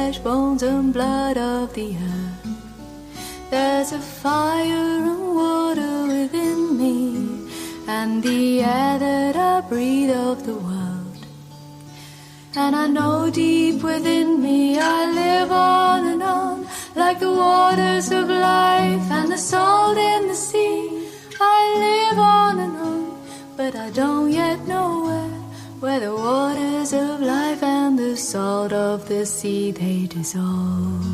flesh, bones and blood of the earth. There's a fire and water within me, and the air that I breathe of the world. And I know deep within me I live on and on, like the waters of life and the salt in the sea. I live on and on, but I don't yet know where the waters of life and the salt of the sea they dissolve.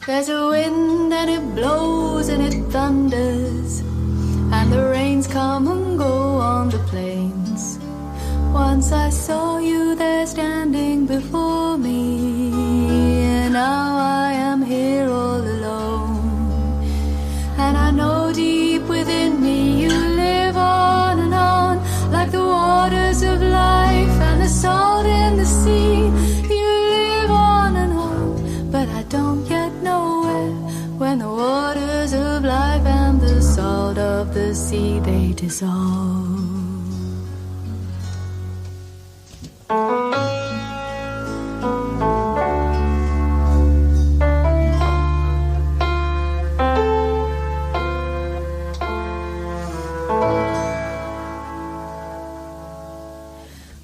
There's a wind and it blows and it thunders, and the rains come and go on the plains. Once I saw you there standing before me, and now I am here all alone. And I know deep within me you live on and on, like the waters of life and the salt in the sea. You live on and on, but I don't yet know when the waters of life and the salt of the sea they dissolve.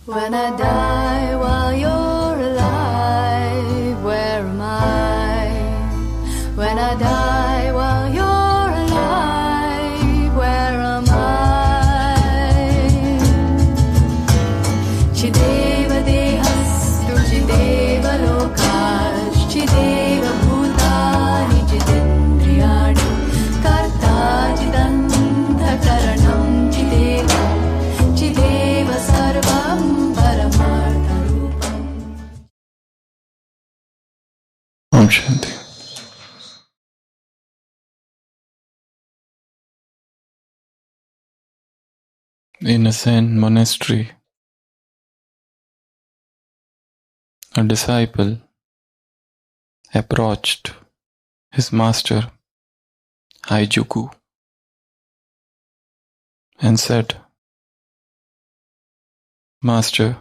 When I die while you're alive, where am I? When I die while you're alive, where am I? Chideva dehastu chideva lokash, chideva bhutani chidendriyani, karta chidanta karanam chideva, chideva sarvam. Om Shanti. In a Zen monastery, a disciple approached his master, Haijuku, and said, "Master,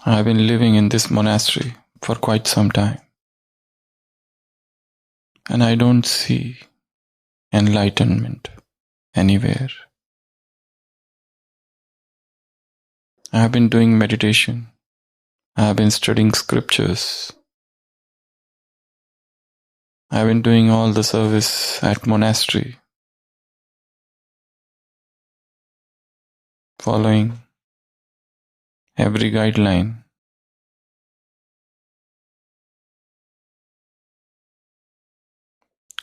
I have been living in this monastery for quite some time, and I don't see enlightenment anywhere. I have been doing meditation, I have been studying scriptures, I have been doing all the service at monastery, following every guideline.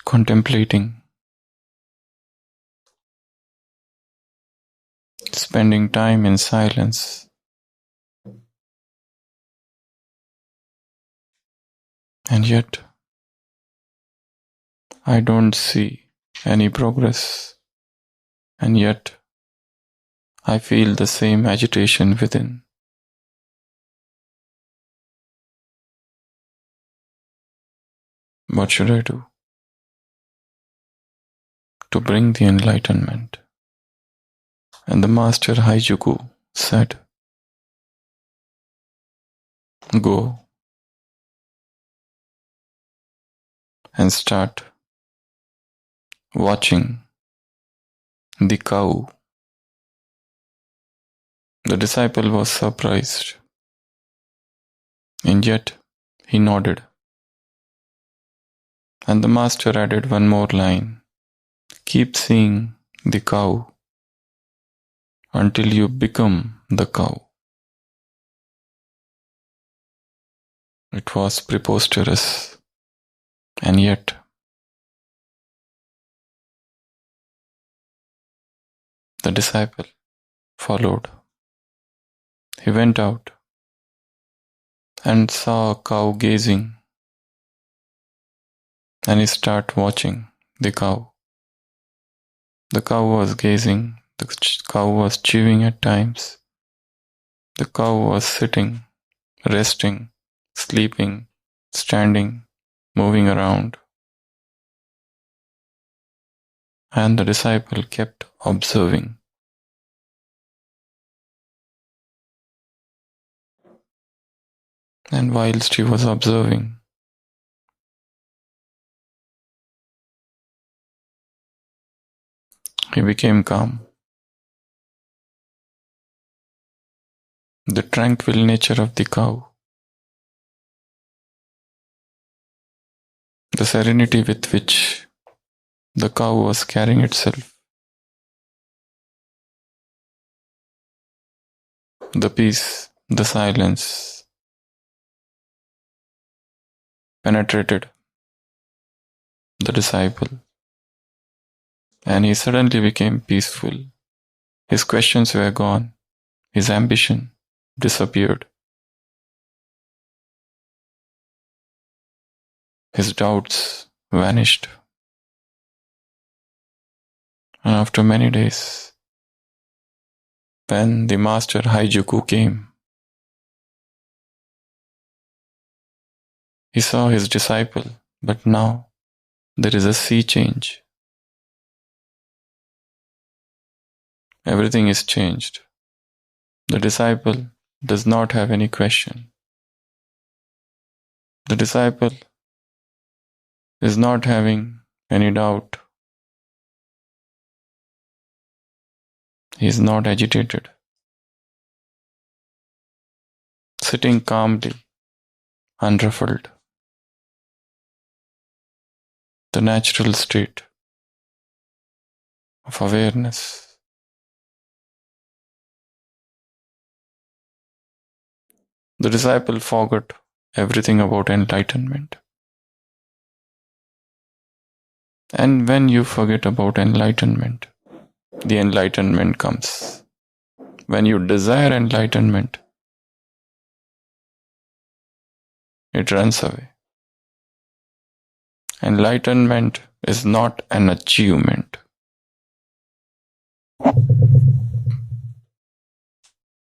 Contemplating, spending time in silence, and yet I don't see any progress, and yet I feel the same agitation within. What should I do to bring the enlightenment?" And the master Haijuku said, "Go and start watching the cow." The disciple was surprised, and yet he nodded. And the master added one more line, "Keep seeing the cow until you become the cow." It was preposterous, and yet the disciple followed. He went out and saw a cow gazing, and he started watching the cow. The cow was gazing, the cow was chewing at times, the cow was sitting, resting, sleeping, standing, moving around. And the disciple kept observing. And whilst he was observing, he became calm. The tranquil nature of the cow, the serenity with which the cow was carrying itself, the peace, the silence penetrated the disciple, and he suddenly became peaceful. His questions were gone. His ambition disappeared. His doubts vanished. And after many days, when the master Haijuku came, he saw his disciple, but now there is a sea change. Everything is changed. The disciple does not have any question. The disciple is not having any doubt. He is not agitated. Sitting calmly, unruffled. The natural state of awareness. The disciple forgot everything about enlightenment. And when you forget about enlightenment, the enlightenment comes. When you desire enlightenment, it runs away. Enlightenment is not an achievement.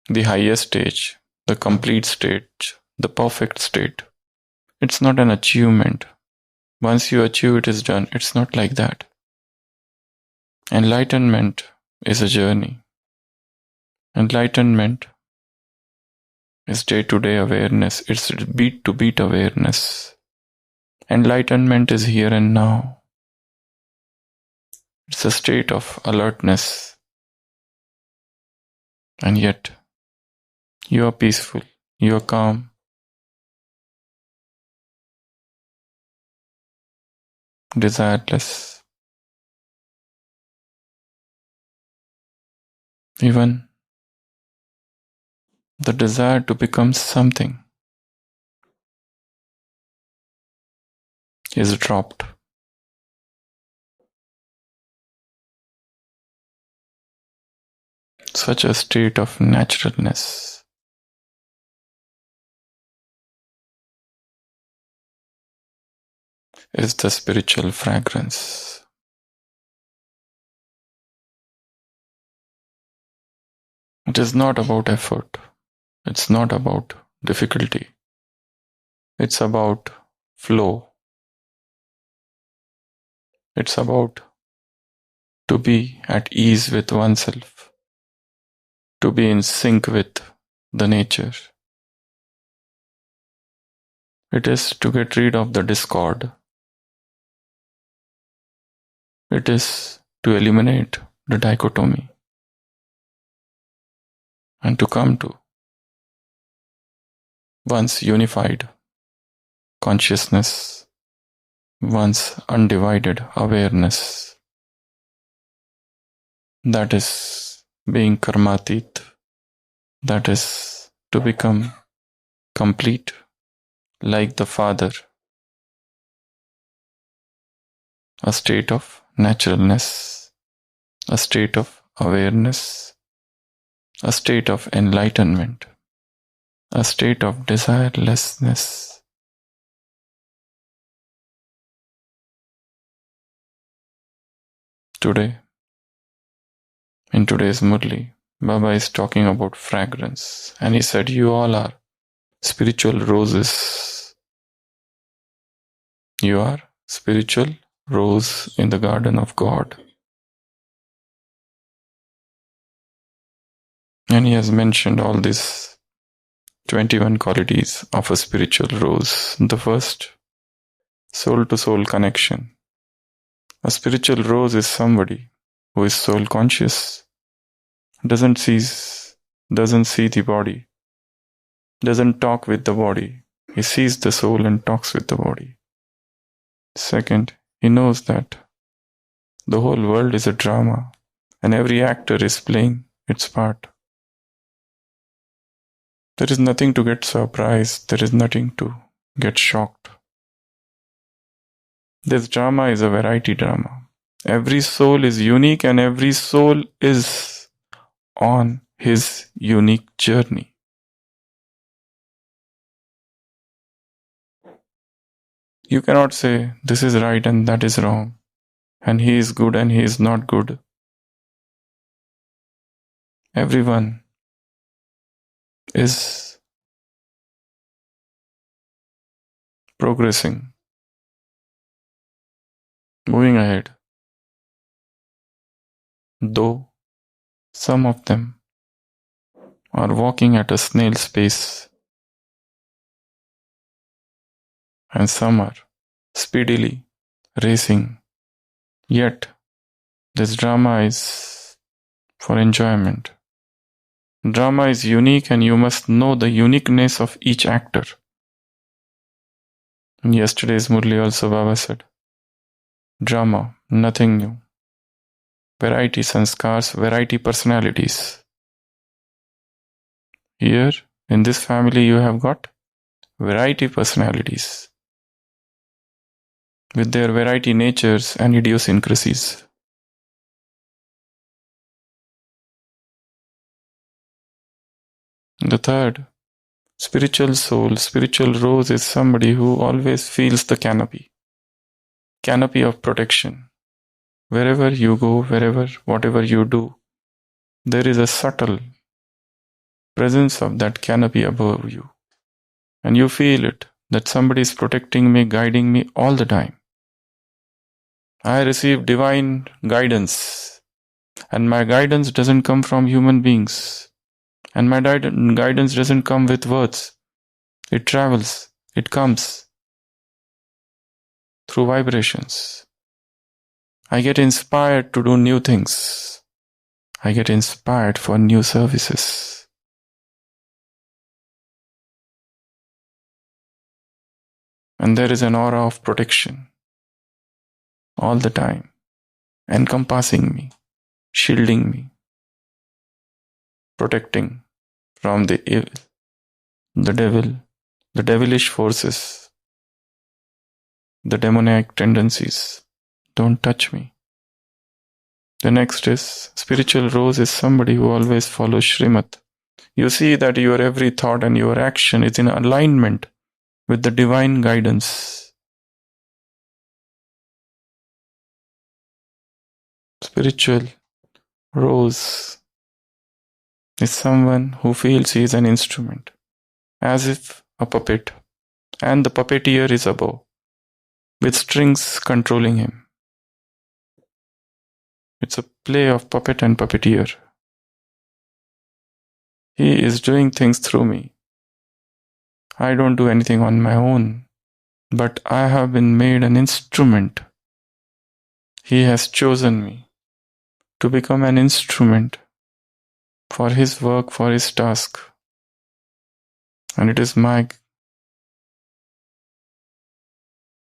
The highest stage, the complete stage, the perfect state, it's not an achievement. Once you achieve, it is done. It's not like that. Enlightenment is a journey. Enlightenment is day-to-day awareness. It's beat-to-beat awareness. Enlightenment is here and now. It's a state of alertness. And yet, you are peaceful. You are calm. Desireless. Even the desire to become something is dropped. Such a state of naturalness. Is the spiritual fragrance. It is not about effort. It's not about difficulty. It's about flow. It's about to be at ease with oneself, to be in sync with the nature. It is to get rid of the discord. It is to eliminate the dichotomy and to come to one's unified consciousness, one's undivided awareness. That is being karmatit. That is to become complete like the Father. A state of naturalness, a state of awareness, a state of enlightenment, a state of desirelessness. Today, in today's Murli, Baba is talking about fragrance, and he said, you all are spiritual roses. You are spiritual rose in the garden of God. And he has mentioned all these 21 qualities of a spiritual rose. The first, soul-to-soul connection. A spiritual rose is somebody who is soul conscious, doesn't see the body, doesn't talk with the body. He sees the soul and talks with the body. Second, he knows that the whole world is a drama and every actor is playing its part. There is nothing to get surprised. There is nothing to get shocked. This drama is a variety drama. Every soul is unique and every soul is on his unique journey. You cannot say this is right and that is wrong, and he is good and he is not good. Everyone is progressing, moving ahead, though some of them are walking at a snail's pace and some are speedily racing. Yet, this drama is for enjoyment. Drama is unique and you must know the uniqueness of each actor. In yesterday's Murli also Baba said, drama, nothing new. Variety sanskars, variety personalities. Here, in this family you have got variety personalities with their variety natures and idiosyncrasies. The third, spiritual soul, spiritual rose is somebody who always feels the canopy of protection. Wherever you go, whatever you do, there is a subtle presence of that canopy above you. And you feel it, that somebody is protecting me, guiding me all the time. I receive divine guidance, and my guidance doesn't come from human beings. And my guidance doesn't come with words. It travels, it comes through vibrations. I get inspired to do new things. I get inspired for new services. And there is an aura of protection all the time, encompassing me, shielding me, protecting from the evil, the devil, the devilish forces, the demoniac tendencies. Don't touch me. The next is, spiritual rose is somebody who always follows Srimad. You see that your every thought and your action is in alignment with the divine guidance. Spiritual rose is someone who feels he is an instrument, as if a puppet, and the puppeteer is above, with strings controlling him. It's a play of puppet and puppeteer. He is doing things through me. I don't do anything on my own, but I have been made an instrument. He has chosen me to become an instrument for his work, for his task. And it is my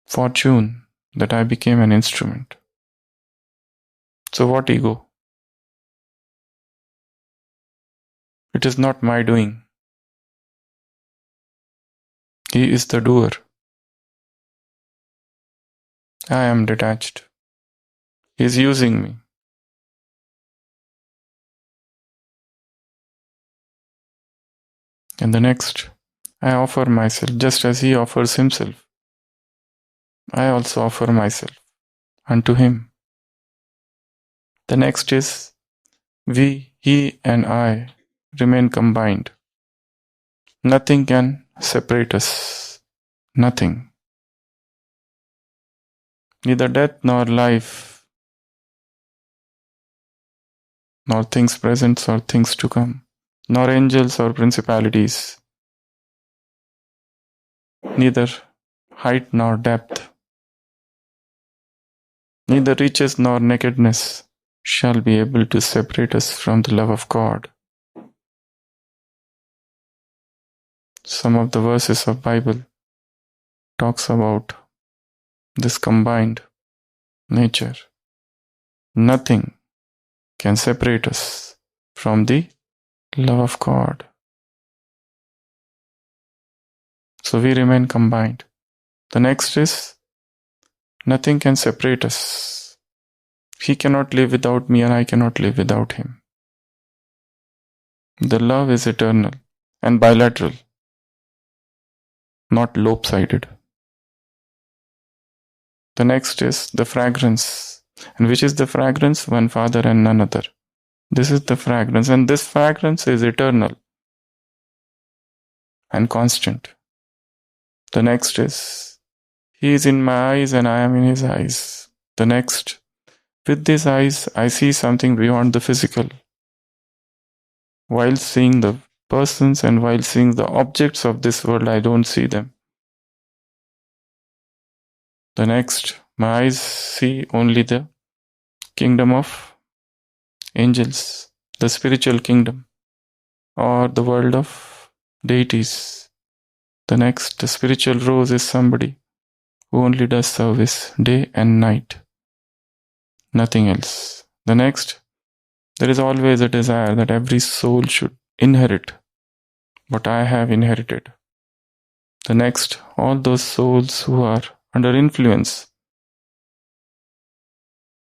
fortune that I became an instrument. So what ego? It is not my doing. He is the doer. I am detached. He is using me. And the next, I offer myself just as he offers himself. I also offer myself unto him. The next is, he and I remain combined. Nothing can separate us. Nothing. Neither death nor life, nor things present or things to come, nor angels or principalities, neither height nor depth, neither riches nor nakedness shall be able to separate us from the love of God. Some of the verses of Bible talks about this combined nature. Nothing can separate us from the love of God. So we remain combined. The next is, nothing can separate us. He cannot live without me and I cannot live without him. The love is eternal and bilateral, not lopsided. The next is the fragrance. And which is the fragrance? One Father and none other. This is the fragrance, and this fragrance is eternal and constant. The next is, he is in my eyes and I am in his eyes. The next, with these eyes I see something beyond the physical. While seeing the persons and while seeing the objects of this world, I don't see them. The next, my eyes see only the kingdom of angels, the spiritual kingdom, or the world of deities. The next, the spiritual rose is somebody who only does service day and night, nothing else. The next, there is always a desire that every soul should inherit what I have inherited. The next, all those souls who are under influence,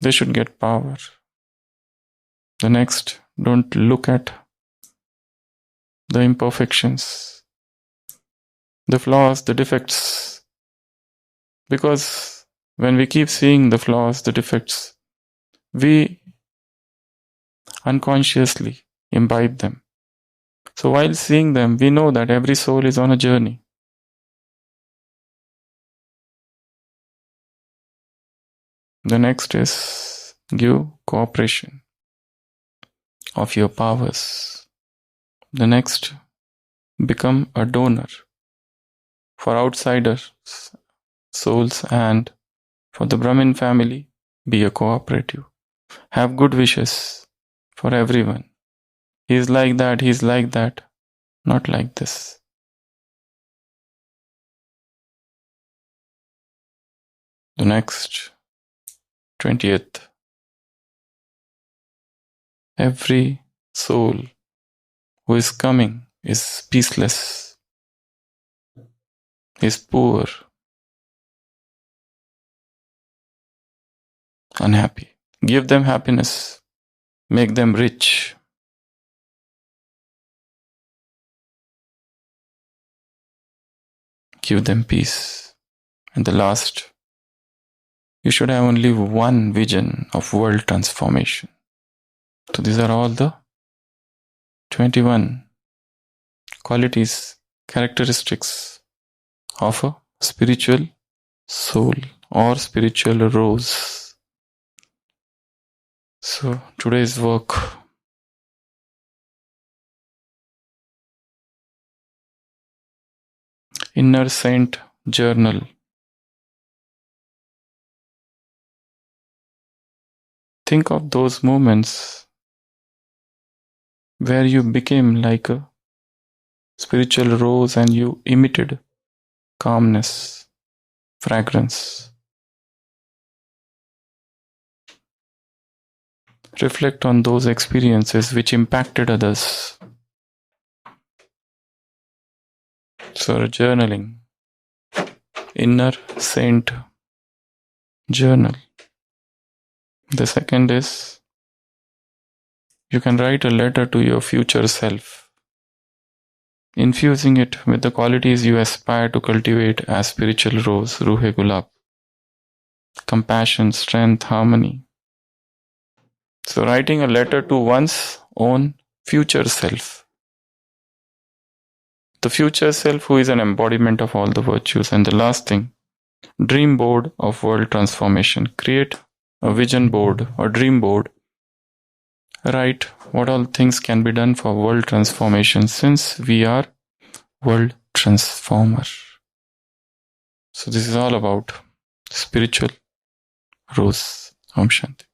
they should get power. The next, don't look at the imperfections, the flaws, the defects. Because when we keep seeing the flaws, the defects, we unconsciously imbibe them. So while seeing them, we know that every soul is on a journey. The next is, give cooperation of your powers. The next, become a donor for outsiders, souls, and for the Brahmin family, be a cooperative. Have good wishes for everyone. He is like that, he is like that, not like this. The next, 20th. Every soul who is coming is peaceless, is poor, unhappy. Give them happiness, make them rich. Give them peace. And the last, you should have only one vision of world transformation. So these are all the 21 qualities, characteristics of a spiritual soul or spiritual rose. So today's work, Inner Saint Journal. Think of those moments where you became like a spiritual rose and you emitted calmness, fragrance. Reflect on those experiences which impacted others. So journaling, Inner Saint Journal. The second is, you can write a letter to your future self, infusing it with the qualities you aspire to cultivate as spiritual rose, Ruhe Gulab. Compassion, strength, harmony. So writing a letter to one's own future self. The future self who is an embodiment of all the virtues. And the last thing, dream board of world transformation. Create a vision board or dream board. Write what all things can be done for world transformation, since we are world transformer. So this is all about spiritual rose. Om Shanti.